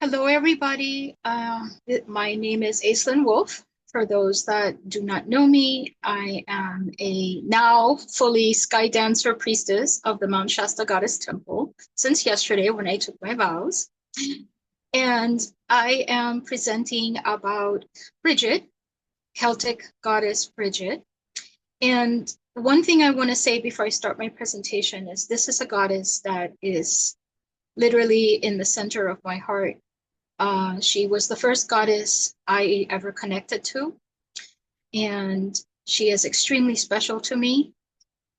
Hello, everybody. My name is Aislin Wolf. For those that do not know me, I am a now fully sky dancer priestess of the Mount Shasta Goddess Temple since yesterday when I took my vows. And I am presenting about Brigid, Celtic goddess Brigid. And one thing I want to say before I start my presentation is this is a goddess that is literally in the center of my heart. She was the first goddess I ever connected to, and she is extremely special to me.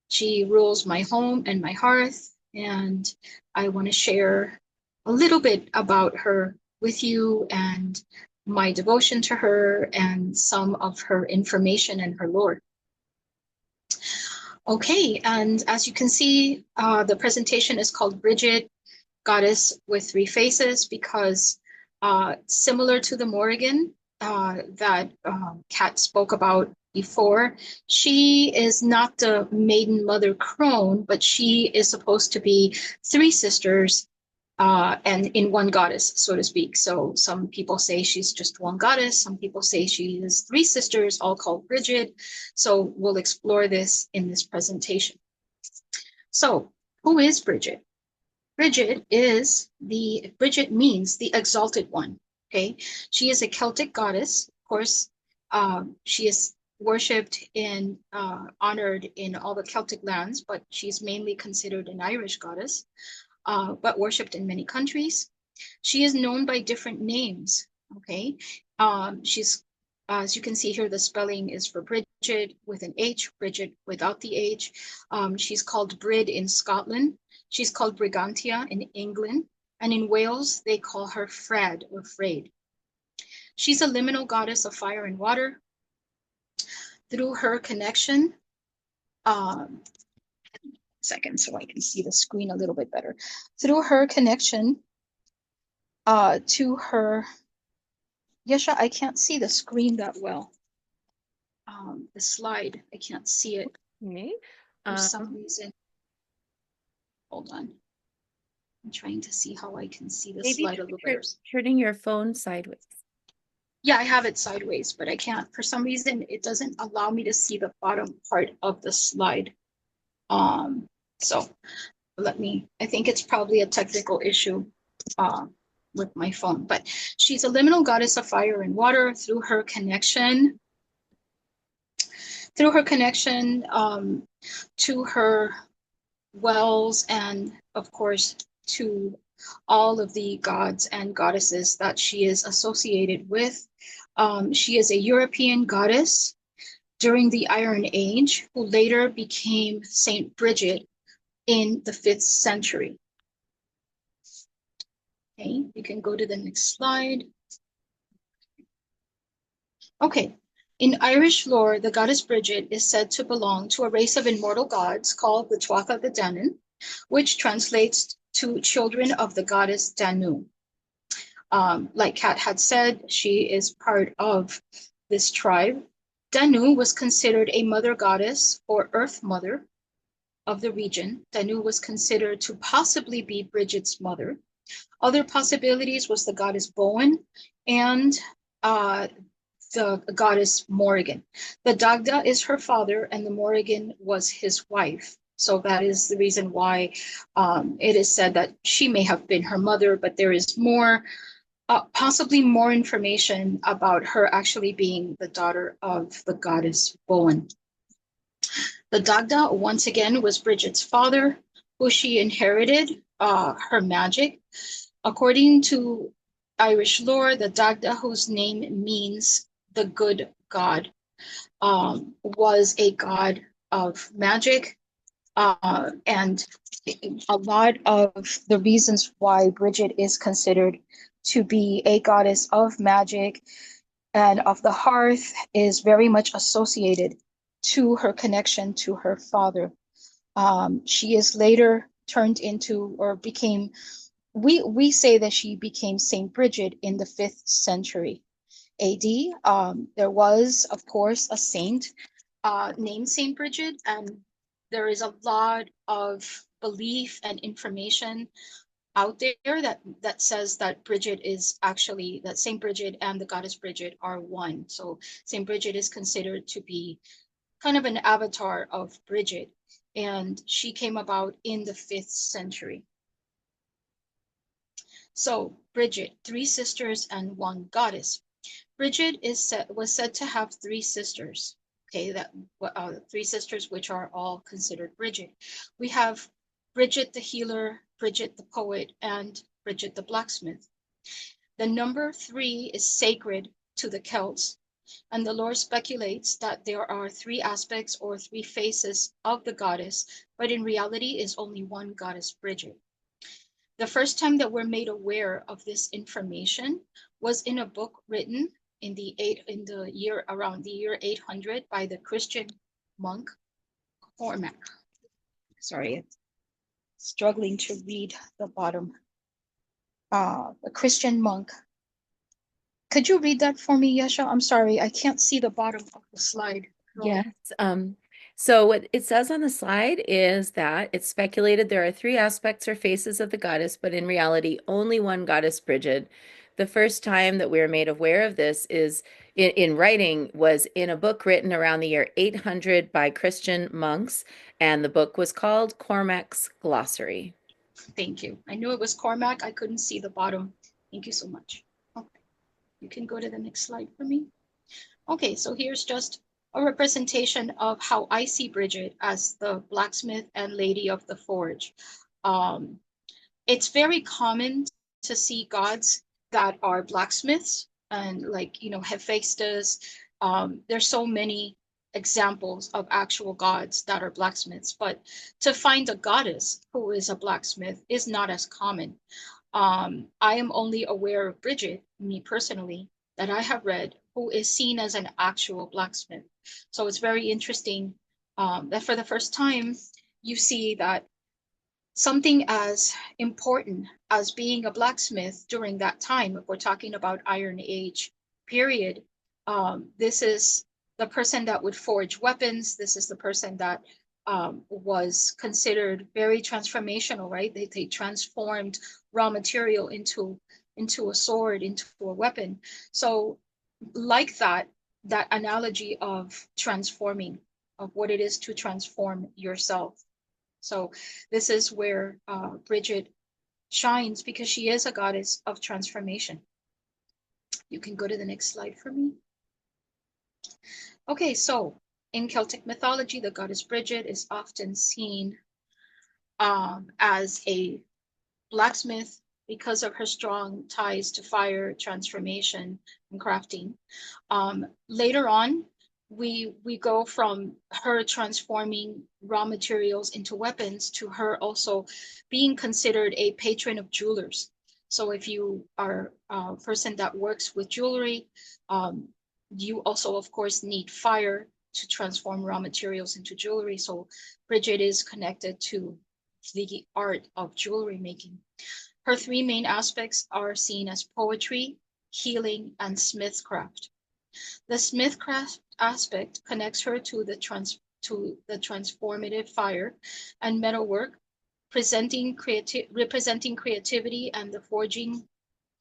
She rules my home and my hearth, and I want to share a little bit about her with you and my devotion to her and some of her information and her lore. Okay, and as you can see, the presentation is called Brigid, Goddess with Three Faces, because similar to the Morrigan that Kat spoke about before, she is not the maiden mother crone, but she is supposed to be three sisters and in one goddess, so to speak. So some people say she's just one goddess. Some people say she is three sisters, all called Brigid. So we'll explore this in this presentation. So who is Brigid? Brigid means the exalted one. Okay, she is a Celtic goddess. Of course, she is worshipped and honored in all the Celtic lands, but she's mainly considered an Irish goddess, but worshipped in many countries. She is known by different names. Okay, she's as you can see here, the spelling is for Brigid with an H, Brigid without the H. She's called Brid in Scotland. She's called Brigantia in England. And in Wales, they call her Fred or Freyd. She's a liminal goddess of fire and water. Through her connection, second so I can see the screen a little bit better. Through her connection to her, Yesha, I can't see the screen that well. The slide, I can't see it for some reason. Hold on. I'm trying to see how I can see the slide a little better. Turning your phone sideways. Yeah, I have it sideways, but I can't. For some reason, it doesn't allow me to see the bottom part of the slide. So I think it's probably a technical issue with my phone. But she's a liminal goddess of fire and water. Through her connection to her wells and, of course, to all of the gods and goddesses that she is associated with. She is a European goddess during the Iron Age, who later became Saint Brigid in the 5th century. Okay, you can go to the next slide. Okay, in Irish lore, the goddess Brigid is said to belong to a race of immortal gods called the Tuatha De Danann, which translates to children of the goddess Danu. Like Kat had said, she is part of this tribe. Danu was considered a mother goddess or earth mother of the region. Danu was considered to possibly be Brigid's mother. Other possibilities was the goddess Bowen and the goddess Morrigan. The Dagda is her father and the Morrigan was his wife. So that is the reason why it is said that she may have been her mother, but there is more, possibly more information about her actually being the daughter of the goddess Bowen. The Dagda, once again, was Brigid's father, who she inherited her magic. According to Irish lore, the Dagda, whose name means the good god, was a god of magic. And a lot of the reasons why Brigid is considered to be a goddess of magic and of the hearth is very much associated to her connection to her father. She is later turned into or became, we say that she became Saint Brigid in the 5th century AD. There was, of course, a saint named Saint Brigid, and there is a lot of belief and information out there that says that Brigid is actually, that Saint Brigid and the goddess Brigid are one. So Saint Brigid is considered to be kind of an avatar of Brigid, and she came about in the 5th century. So Brigid, 3 sisters and 1 goddess. Brigid was said to have 3 sisters. Okay, that 3 sisters which are all considered Brigid. We have Brigid the healer, Brigid the poet, and Brigid the blacksmith. The number 3 is sacred to the Celts, and the lore speculates that there are 3 aspects or 3 faces of the goddess, but in reality is only one goddess, Brigid. The first time that we're made aware of this information was in a book written in the year around the year 800 by the Christian monk Cormac. Sorry, struggling to read the bottom. The Christian monk. Could you read that for me, Yesha? I'm sorry, I can't see the bottom of the slide. Yes. So what it says on the slide is that it's speculated there are 3 aspects or faces of the goddess, but in reality, only one goddess, Brigid. The first time that we were made aware of this is in writing was in a book written around the year 800 by Christian monks, and the book was called Cormac's Glossary. Thank you. I knew it was Cormac. I couldn't see the bottom. Thank you so much. Okay, you can go to the next slide for me. Okay, so here's just a representation of how I see Brigid as the blacksmith and lady of the forge. It's very common to see gods that are blacksmiths, and like, Hephaestus. There's so many examples of actual gods that are blacksmiths, but to find a goddess who is a blacksmith is not as common. I am only aware of Brigid, me personally, that I have read, who is seen as an actual blacksmith. So it's very interesting that for the first time, you see that something as important as being a blacksmith during that time, if we're talking about Iron Age period, this is the person that would forge weapons. This is the person that was considered very transformational, right? They transformed raw material into a sword, into a weapon. So like that analogy of transforming, of what it is to transform yourself. So this is where Brigid shines, because she is a goddess of transformation. You can go to the next slide for me. Okay, so in Celtic mythology, the goddess Brigid is often seen as a blacksmith because of her strong ties to fire, transformation, and crafting. Later on, we go from her transforming raw materials into weapons to her also being considered a patron of jewelers. So if you are a person that works with jewelry, you also, of course, need fire to transform raw materials into jewelry. So Brigid is connected to the art of jewelry making. Her 3 main aspects are seen as poetry, healing, and smithcraft. The smithcraft aspect connects her to the transformative fire and metalwork, representing creativity and the forging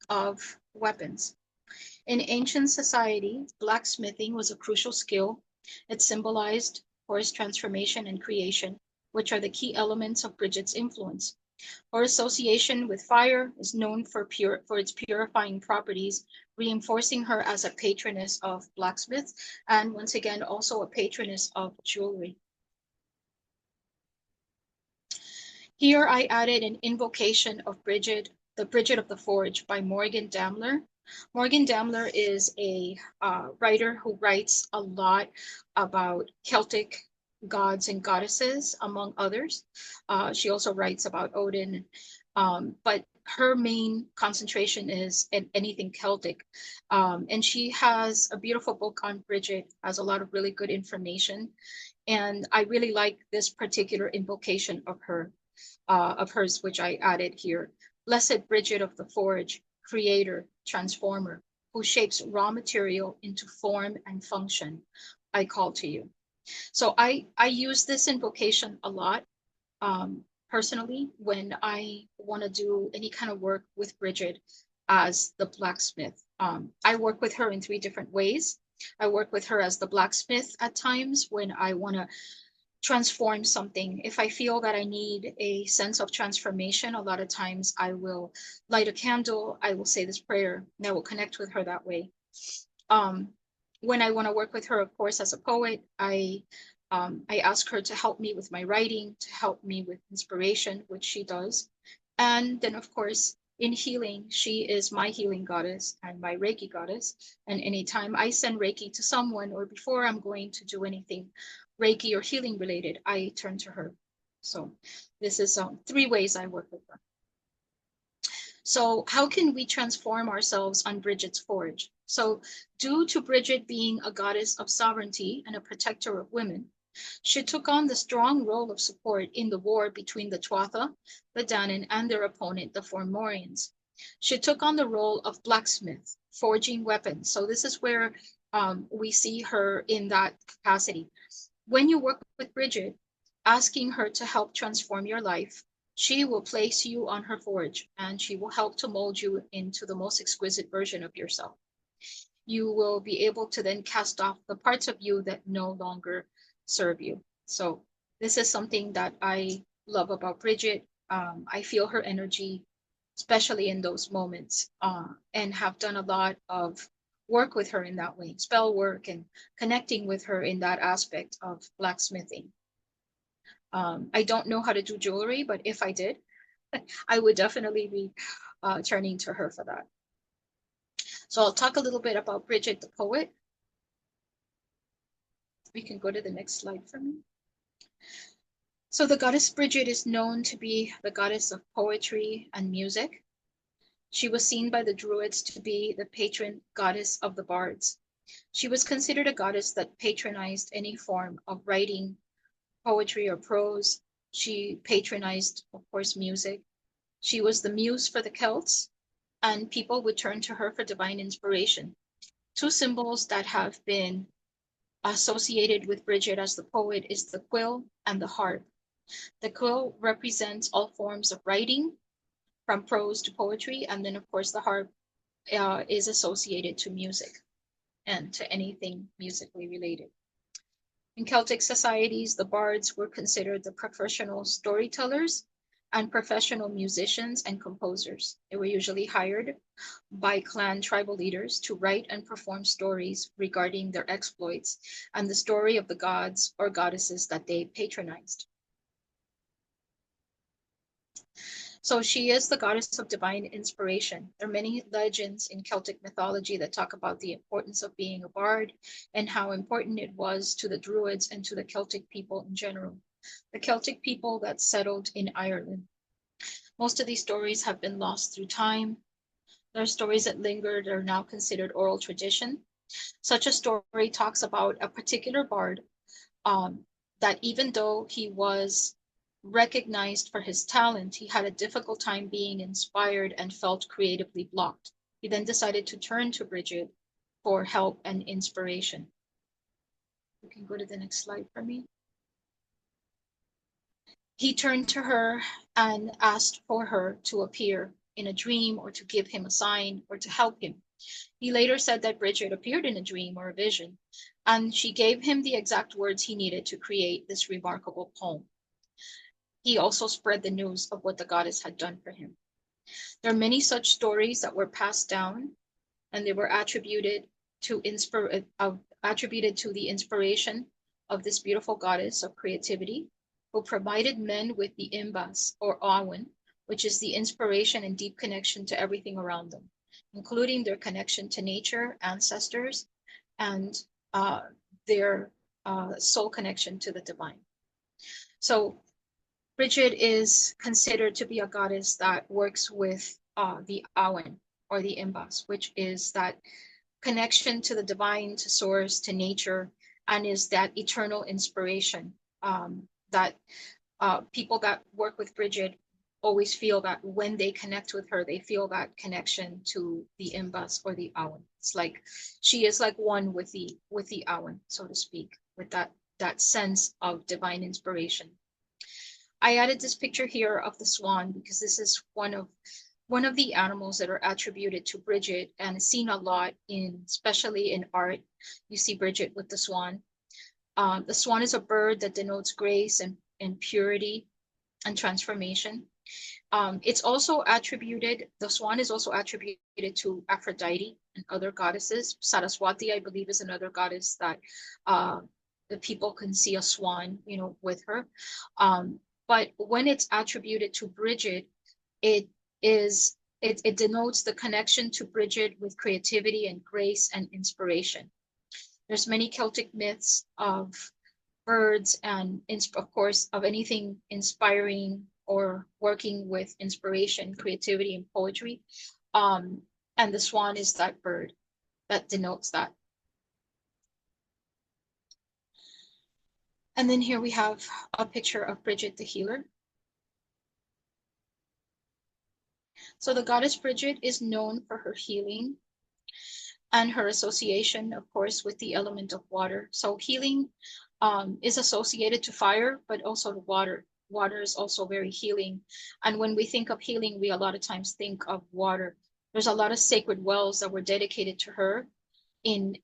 of weapons. In ancient society, blacksmithing was a crucial skill. It symbolized forest transformation and creation, which are the key elements of Brigid's influence. Her association with fire is known for its purifying properties, reinforcing her as a patroness of blacksmiths, and once again, also a patroness of jewelry. Here I added an invocation of Brigid, the Brigid of the Forge by Morgan Damler. Morgan Damler is a writer who writes a lot about Celtic gods and goddesses, among others. She also writes about Odin, but her main concentration is in anything Celtic. And she has a beautiful book on Brigid, has a lot of really good information. And I really like this particular invocation of hers, which I added here. Blessed Brigid of the Forge, creator, transformer, who shapes raw material into form and function, I call to you. So I use this invocation a lot. personally, when I want to do any kind of work with Brigid as the blacksmith. I work with her in 3 different ways. I work with her as the blacksmith at times when I want to transform something. If I feel that I need a sense of transformation, a lot of times I will light a candle, I will say this prayer, and I will connect with her that way. Um, when I want to work with her, of course, as a poet, I ask her to help me with my writing, to help me with inspiration, which she does. And then, of course, in healing, she is my healing goddess and my Reiki goddess. And anytime I send Reiki to someone, or before I'm going to do anything Reiki or healing related, I turn to her. So this is 3 ways I work with her. So how can we transform ourselves on Brigid's forge? So due to Brigid being a goddess of sovereignty and a protector of women, she took on the strong role of support in the war between the Tuatha, the Danann, and their opponent, the Fomorians. She took on the role of blacksmith, forging weapons. So this is where we see her in that capacity. When you work with Brigid, asking her to help transform your life, she will place you on her forge and she will help to mold you into the most exquisite version of yourself. You will be able to then cast off the parts of you that no longer serve you. So this is something that I love about Brigid. I feel her energy, especially in those moments, and have done a lot of work with her in that way, spell work and connecting with her in that aspect of blacksmithing. I don't know how to do jewelry, but if I did, I would definitely be turning to her for that. So I'll talk a little bit about Brigid the poet. We can go to the next slide for me. So the goddess Brigid is known to be the goddess of poetry and music. She was seen by the Druids to be the patron goddess of the bards. She was considered a goddess that patronized any form of writing, poetry, or prose. She patronized, of course, music. She was the muse for the Celts, and people would turn to her for divine inspiration. 2 symbols that have been associated with Brigid as the poet is the quill and the harp. The quill represents all forms of writing, from prose to poetry, and then, of course, the harp is associated to music and to anything musically related. In Celtic societies, the bards were considered the professional storytellers and professional musicians and composers. They were usually hired by clan tribal leaders to write and perform stories regarding their exploits and the story of the gods or goddesses that they patronized. So she is the goddess of divine inspiration. There are many legends in Celtic mythology that talk about the importance of being a bard and how important it was to the Druids and to the Celtic people in general, the Celtic people that settled in Ireland. Most of these stories have been lost through time. There are stories that lingered are now considered oral tradition. Such a story talks about a particular bard that even though he was recognized for his talent, he had a difficult time being inspired and felt creatively blocked. He then decided to turn to Brigid for help and inspiration. You can go to the next slide for me. He turned to her and asked for her to appear in a dream or to give him a sign or to help him. He later said that Brigid appeared in a dream or a vision, and she gave him the exact words he needed to create this remarkable poem. He also spread the news of what the goddess had done for him. There are many such stories that were passed down, and they were attributed to the inspiration of this beautiful goddess of creativity, who provided men with the imbas or awen, which is the inspiration and deep connection to everything around them, including their connection to nature, ancestors, and their soul connection to the divine. So Brigid is considered to be a goddess that works with the awen or the imbas, which is that connection to the divine, to source, to nature, and is that eternal inspiration that people that work with Brigid always feel that when they connect with her, they feel that connection to the imbas or the awen. It's like she is like one with the awen, so to speak, with that sense of divine inspiration. I added this picture here of the swan because this is one of the animals that are attributed to Brigid and seen a lot especially in art. You see Brigid with the swan. The swan is a bird that denotes grace and purity and transformation. The swan is also attributed to Aphrodite and other goddesses. Saraswati, I believe, is another goddess that the people can see a swan, with her. But when it's attributed to Brigid, it it denotes the connection to Brigid with creativity and grace and inspiration. There's many Celtic myths of birds and of course of anything inspiring or working with inspiration, creativity, and poetry. And the swan is that bird that denotes that. And then here we have a picture of Brigid the healer. So the goddess Brigid is known for her healing and her association, of course, with the element of water. So healing is associated to fire, but also to water. Water is also very healing. And when we think of healing, we a lot of times think of water. There's a lot of sacred wells that were dedicated to her in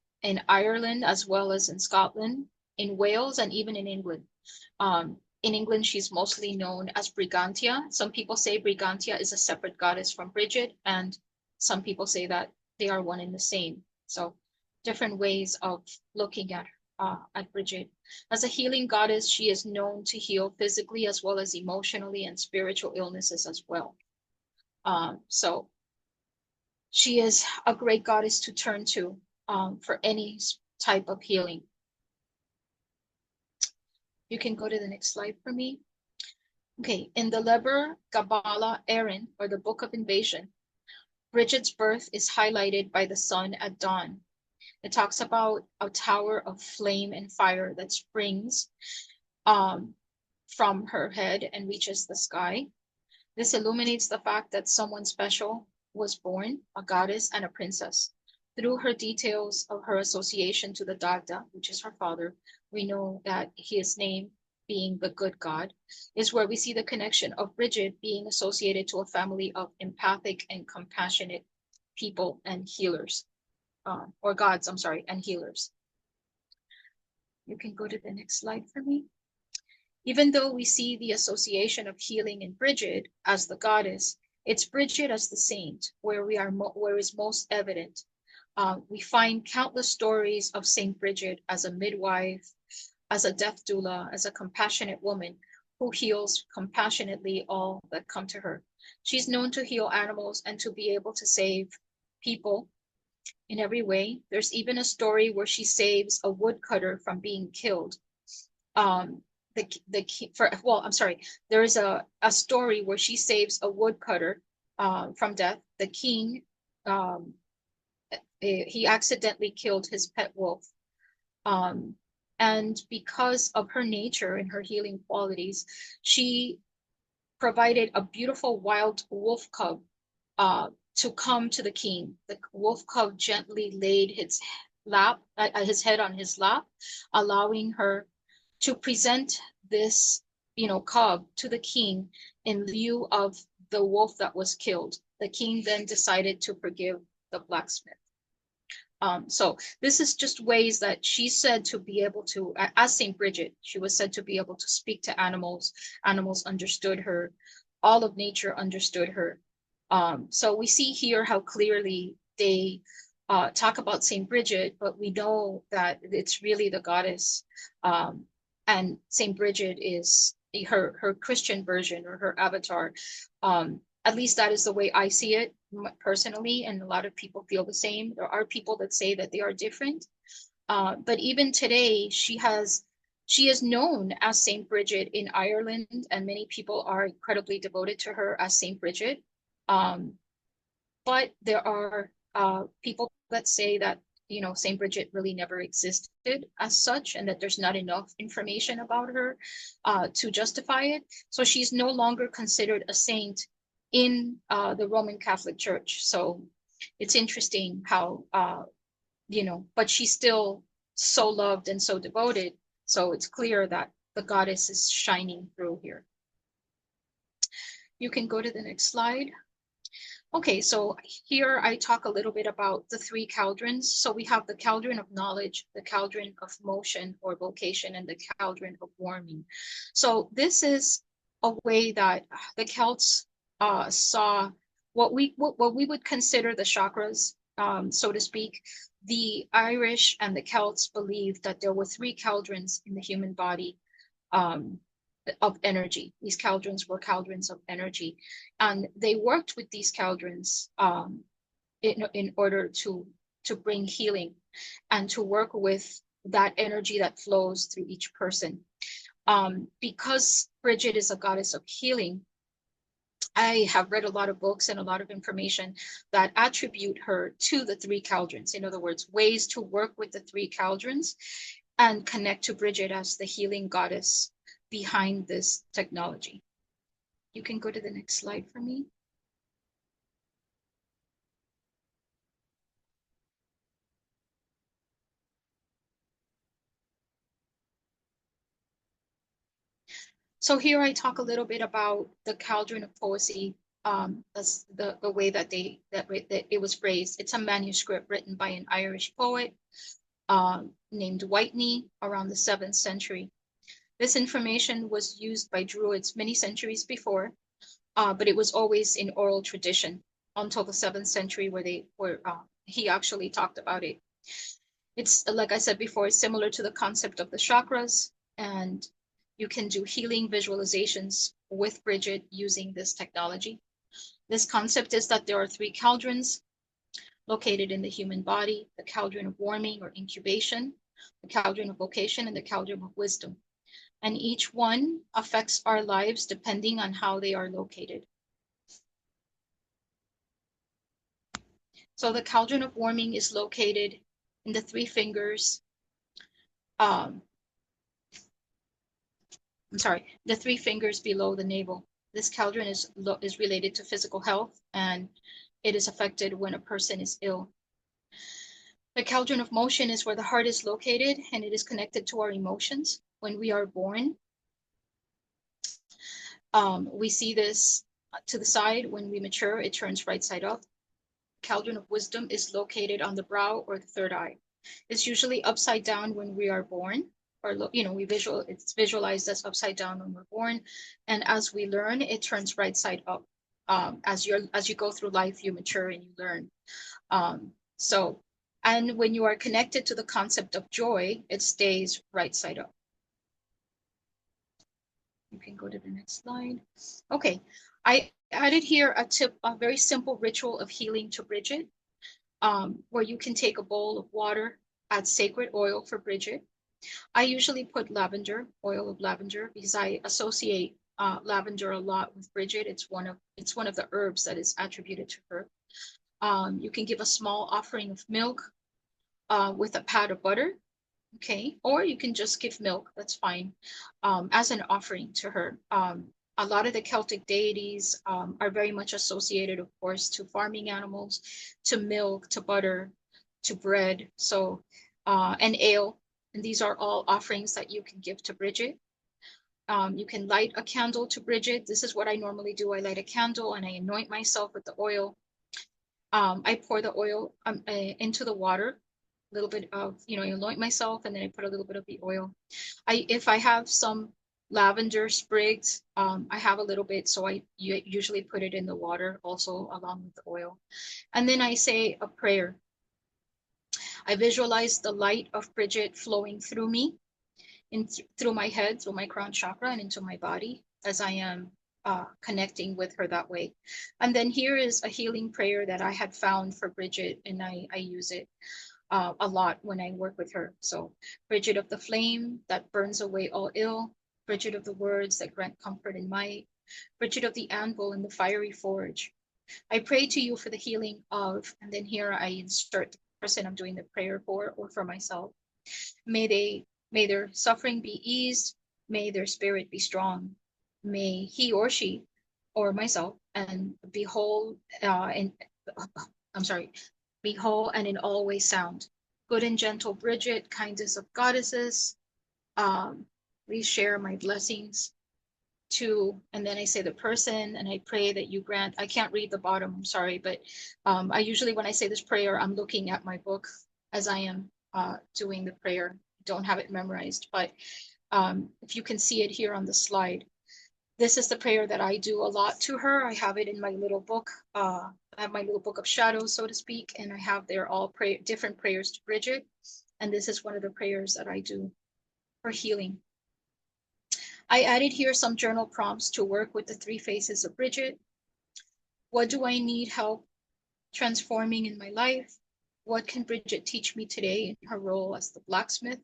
Ireland, as well as in Scotland, in Wales, and even in England. In England, she's mostly known as Brigantia. Some people say Brigantia is a separate goddess from Brigid, and some people say that they are one and the same. So different ways of looking at Brigid. As a healing goddess, she is known to heal physically as well as emotionally and spiritual illnesses as well. So she is a great goddess to turn to for any type of healing. You can go to the next slide for me. Okay, in the Liber Gabala Erin, or the Book of Invasion, Brigid's birth is highlighted by the sun at dawn. It talks about a tower of flame and fire that springs from her head and reaches the sky. This illuminates the fact that someone special was born, a goddess and a princess. Through her details of her association to the Dagda, which is her father, we know that his name, being the good god, is where we see the connection of Brigid being associated to a family of empathic and compassionate people and healers, or gods, I'm sorry, and healers. You can go to the next slide for me. Even though we see the association of healing in Brigid as the goddess, it's Brigid as the saint where is most evident. We find countless stories of Saint Brigid as a midwife, as a death doula, as a compassionate woman who heals compassionately all that come to her. She's known to heal animals and to be able to save people in every way. There's even a story where she saves a woodcutter from being killed. There is a story where she saves a woodcutter from death. The king, he accidentally killed his pet wolf. And because of her nature and her healing qualities, she provided a beautiful wild wolf cub to come to the king. The wolf cub gently laid his head on his lap, allowing her to present this, cub to the king in lieu of the wolf that was killed. The king then decided to forgive the blacksmith. So this is just ways that she's said to be able to, as Saint Brigid, she was said to be able to speak to animals. Animals understood her. All of nature understood her. So we see here how clearly they talk about Saint Brigid, but we know that it's really the goddess. And Saint Brigid is her Christian version or her avatar. At least that is the way I see it personally, and a lot of people feel the same. There are people that say that they are different, but even today, she is known as Saint Brigid in Ireland, and many people are incredibly devoted to her as Saint Brigid. But there are people that say that Saint Brigid really never existed as such, and that there's not enough information about her to justify it. So she's no longer considered a saint in the Roman Catholic Church. So it's interesting how, but she's still so loved and so devoted. So it's clear that the goddess is shining through here. You can go to the next slide. Okay, so here I talk a little bit about the three cauldrons. So we have the cauldron of knowledge, the cauldron of motion or vocation, and the cauldron of warming. So this is a way that the Celts saw what we would consider the chakras, so to speak. The Irish and the Celts believed that there were three cauldrons in the human body. Um, of energy. These cauldrons were cauldrons of energy. And they worked with these cauldrons in order to bring healing and to work with that energy that flows through each person. Because Brigid is a goddess of healing, I have read a lot of books and a lot of information that attribute her to the three cauldrons. In other words, ways to work with the three cauldrons and connect to Brigid as the healing goddess behind this technology. You can go to the next slide for me. So here I talk a little bit about the cauldron of poesy. That's the way that it was phrased. It's a manuscript written by an Irish poet named Whitney around the 7th century. This information was used by Druids many centuries before, but it was always in oral tradition until the 7th century where he actually talked about it. It's, like I said before, it's similar to the concept of the chakras, and you can do healing visualizations with Brigid using this technology. This concept is that there are three cauldrons located in the human body: the cauldron of warming or incubation, the cauldron of vocation, and the cauldron of wisdom. And each one affects our lives depending on how they are located. So the cauldron of warming is located in the three fingers. The three fingers below the navel. This cauldron is related to physical health, and it is affected when a person is ill. The cauldron of motion is where the heart is located, and it is connected to our emotions. When we are born, we see this to the side. When we mature, it turns right side up. Cauldron of wisdom is located on the brow or the third eye. It's usually upside down when we are born, or it's visualized as upside down when we're born, and as we learn, it turns right side up. As you go through life, you mature and you learn. And when you are connected to the concept of joy, it stays right side up. You can go to the next slide. Okay, I added here a very simple ritual of healing to Brigid, where you can take a bowl of water, add sacred oil for Brigid. I usually put oil of lavender, because I associate lavender a lot with Brigid. It's one of the herbs that is attributed to her. You can give a small offering of milk with a pat of butter, okay? Or you can just give milk, that's fine, as an offering to her. A lot of the Celtic deities are very much associated, of course, to farming animals, to milk, to butter, to bread, and ale. And these are all offerings that you can give to Brigid. You can light a candle to Brigid. This is what I normally do. I light a candle and I anoint myself with the oil. I pour the oil into the water, a little bit of, I anoint myself, and then I put a little bit of the oil. If I have some lavender sprigs, I have a little bit, so I usually put it in the water also along with the oil. And then I say a prayer. I visualize the light of Brigid flowing through me, through my head, through my crown chakra, and into my body as I am connecting with her that way. And then here is a healing prayer that I had found for Brigid, and I use it a lot when I work with her. So, Brigid of the flame that burns away all ill, Brigid of the words that grant comfort and might, Brigid of the anvil and the fiery forge. I pray to you for the healing of, and then here I insert the person I'm doing the prayer for, or for myself. May their suffering be eased. May their spirit be strong. May he or she, or myself, and be whole be whole and in all ways sound. Good and gentle Brigid, kindest of goddesses, please share my blessings. and then I say the person, and I pray that you grant. I can't read the bottom, I'm sorry, but I usually, when I say this prayer, I'm looking at my book as I am doing the prayer. Don't have it memorized, but if you can see it here on the slide, this is the prayer that I do a lot to her. I have it in my little book. I have my little book of shadows, so to speak, and I have there all different prayers to Brigid. And this is one of the prayers that I do for healing. I added here some journal prompts to work with the three faces of Brigid. What do I need help transforming in my life? What can Brigid teach me today in her role as the blacksmith?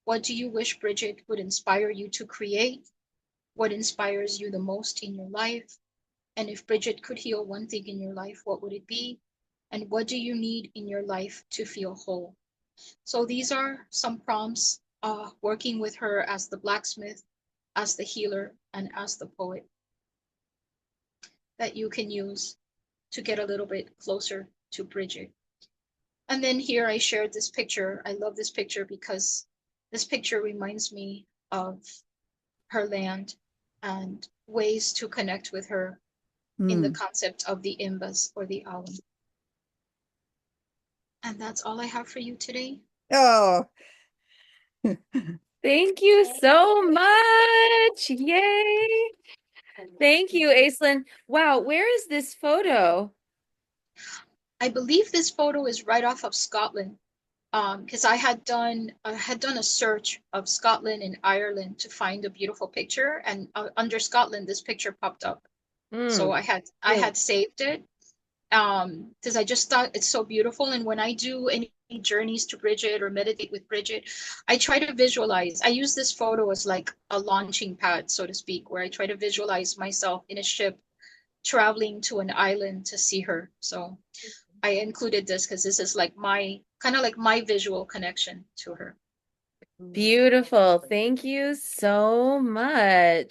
What do you wish Brigid would inspire you to create? What inspires you the most in your life? And if Brigid could heal one thing in your life, what would it be? And what do you need in your life to feel whole? So these are some prompts working with her as the blacksmith, as the healer, and as the poet that you can use to get a little bit closer to Brigid. And then here I shared this picture. I love this picture because this picture reminds me of her land and ways to connect with her in the Hmm. concept of the imbas or the alim. And that's all I have for you today. Oh, Thank you so much. Yay. Thank you, Aislin. Wow, where is this photo? I believe this photo is right off of Scotland, because I had done a search of Scotland and Ireland to find a beautiful picture, and under Scotland this picture popped up. So Hmm. I had saved it because I just thought it's so beautiful. And when I do any journeys to Brigid or meditate with Brigid, I try to visualize. I use this photo as like a launching pad, so to speak, where I try to visualize myself in a ship traveling to an island to see her. So I included this because this is like my kind of like my visual connection to her. Beautiful. Thank you so much.